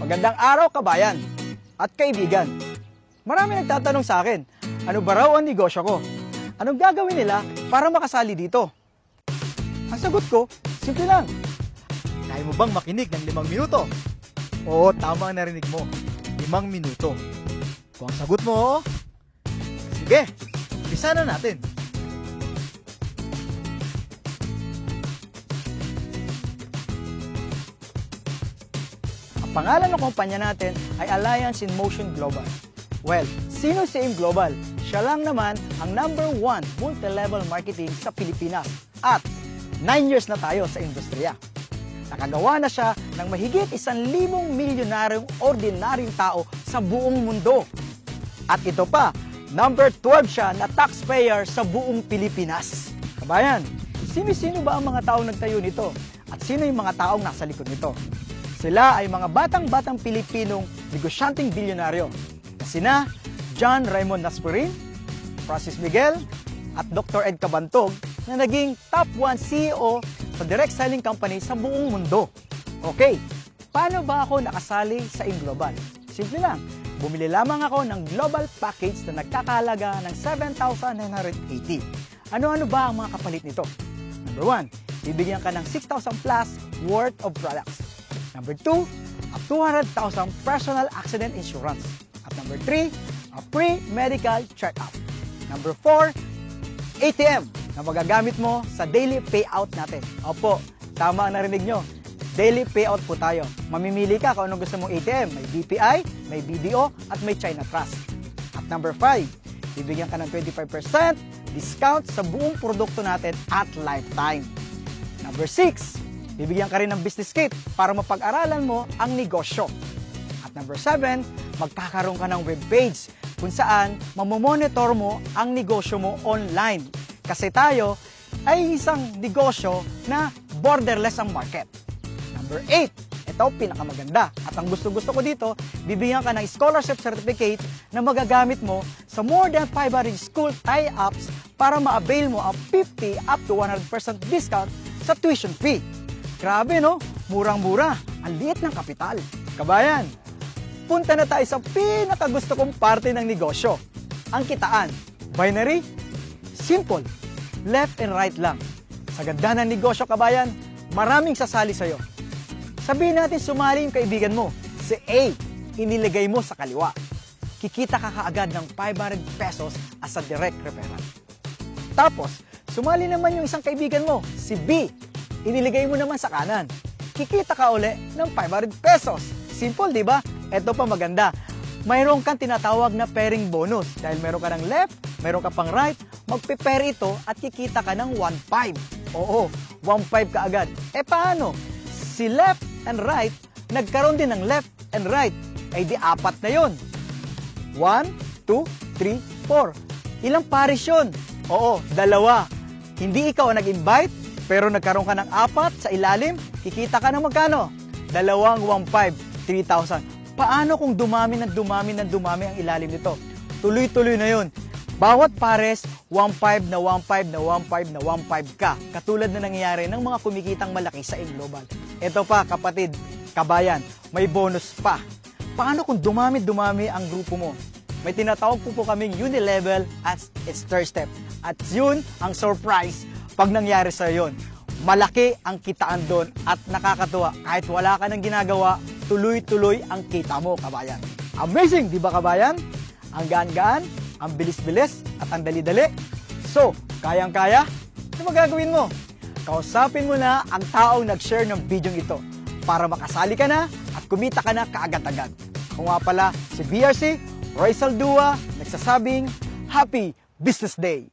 Magandang araw, kabayan at kaibigan. Marami nagtatanong sa akin, ano ba raw ang negosyo ko? Anong gagawin nila para makasali dito? Ang sagot ko, simple lang. Kaya mo bang makinig ng 5 minuto? Oo, tama ang narinig mo. 5 minuto. Kung ang sagot mo, oo, sige, umpisa na natin. Ang pangalan ng kumpanya natin ay Alliance in Motion Global. Well, sino si AIM Global? Siya lang naman ang #1 multi-level marketing sa Pilipinas at 9 years na tayo sa industriya. Nakagawa na siya ng mahigit 1,000 milyonaryong ordinaryong tao sa buong mundo. At ito pa, #12 siya na taxpayer sa buong Pilipinas. Kabayan, sino-sino ba ang mga taong nagtayo nito? At sino yung mga taong nasa likod nito? Sila ay mga batang-batang Pilipinong negosyanteng bilyonaryo na sina John Raymond Naspurin, Francis Miguel, at Dr. Ed Cabantog na naging top 1 CEO sa direct selling company sa buong mundo. Okay, paano ba ako nakasali sa AIM Global? Simple lang, bumili lamang ako ng global package na nagkakahalaga ng 7,980. Ano-ano ba ang mga kapalit nito? Number 1, bibigyan ka ng 6,000 plus worth of products. Number 2, a 200,000 personal accident insurance. At number 3, a free medical check-up. Number 4, ATM na magagamit mo sa daily payout natin. Opo, tama ang narinig nyo. Daily payout po tayo. Mamimili ka kung anong gusto mong ATM. May BPI, may BDO, at may China Trust. At number 5, bibigyan ka ng 25% discount sa buong produkto natin at lifetime. Number 6, bibigyan ka rin ng business kit para mapag-aralan mo ang negosyo. At number 7, magkakaroon ka ng webpage kung saan mamomonitor mo ang negosyo mo online. Kasi tayo ay isang negosyo na borderless ang market. Number 8, ito pinakamaganda. At ang gusto-gusto ko dito, bibigyan ka ng scholarship certificate na magagamit mo sa more than 500 school tie-ups para ma-avail mo ang 50 up to 100% discount sa tuition fee. Grabe no? Murang-mura. Ang liit ng kapital. Kabayan, punta na tayo sa pinakagusto kong parte ng negosyo. Ang kitaan. Binary? Simple. Left and right lang. Sa ganda ng negosyo, kabayan, maraming sasali sa'yo. Sabihin natin sumali yung kaibigan mo. Si A, inilagay mo sa kaliwa. Kikita ka kaagad ng 500 pesos as a direct referral. Tapos, sumali naman yung isang kaibigan mo, si B, iniligay mo naman sa kanan. Kikita ka uli ng 500 pesos. Simple, di ba? Ito pa maganda. Mayroon kang tinatawag na pairing bonus. Dahil meron ka ng left, meron ka pang right, magpe-pair ito at kikita ka ng 1.5. Oo, 1.5 ka agad. Paano? Si left and right, nagkaroon din ng left and right. Ay di 4 na yun. 1, 2, 3, 4. Ilang pares yun? Oo, 2. Hindi ikaw ang nag-invite, pero nagkaroon ka ng 4 sa ilalim, kikita ka ng magkano? 2 1.5, 3,000. Paano kung dumami ang ilalim nito? Tuloy-tuloy na yun. Bawat pares, 1.5 na 1.5 na 1.5 na 1.5 ka. Katulad na nangyayari ng mga kumikitang malaki sa AIM Global. Ito pa, kapatid, kabayan, may bonus pa. Paano kung dumami ang grupo mo? May tinatawag po kaming unilevel as its third step. At yun ang surprise pag nangyari sa yun. Malaki ang kitaan doon at nakakatuwa. Kahit wala ka nang ginagawa, tuloy-tuloy ang kita mo, kabayan. Amazing, di ba, kabayan? Ang gaan-gaan, ang bilis-bilis, at ang dali-dali. So, kayang-kaya? Ano magagawin mo? Kausapin mo na ang taong nag-share ng video ito para makasali ka na at kumita ka na kaagad-agad. Ako nga pala si BRC, Roy Saldua, nagsasabing, Happy Business Day!